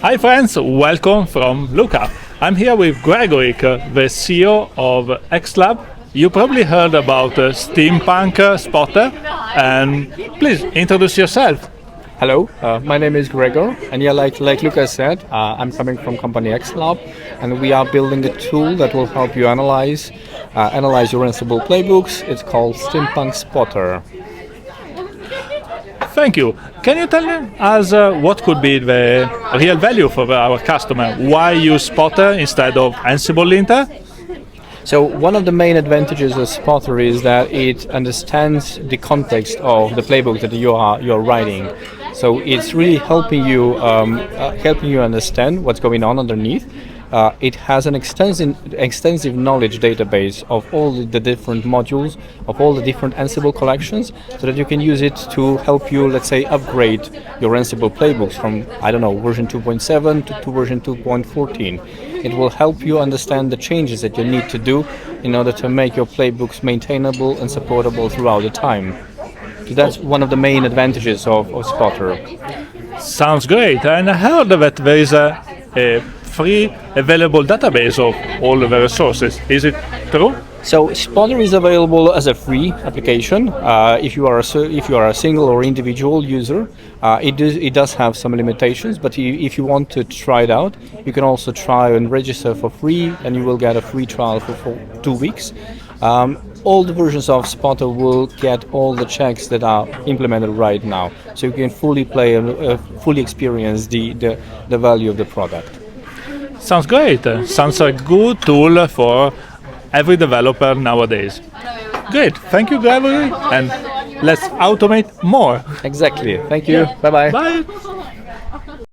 Hi friends, welcome from Luca. I'm here with Gregor, the CEO of XLAB. You probably heard about Steampunk Spotter, and please introduce yourself. Hello, my name is Gregor, and like Luca said, I'm coming from company XLAB, and we are building a tool that will help you analyze your Ansible Playbooks. It's called Steampunk Spotter. Thank you. Can you tell us what could be the real value for our customer? Why use Spotter instead of ansible-lint? So one of the main advantages of Spotter is that it understands the context of the playbook that you're writing. So it's really helping you understand what's going on underneath. It has an extensive knowledge database of all the different modules, of all the different Ansible collections, so that you can use it to help you, let's say, upgrade your Ansible playbooks from, version 2.7 to version 2.14. It will help you understand the changes that you need to do in order to make your playbooks maintainable and supportable throughout the time. So that's one of the main advantages of Spotter. Sounds great. And I heard that there is a free available database of all the resources. Is it true? So Spotter is available as a free application. If you are a single or individual user, it does have some limitations. But if you want to try it out, you can also try and register for free, and you will get a free trial for 2 weeks. All the versions of Spotter will get all the checks that are implemented right now, so you can fully play and fully experience the value of the product. Sounds great. Sounds a good tool for every developer nowadays. Great. Thank you, Gregor. And let's automate more. Exactly. Thank you. Bye-bye. Bye.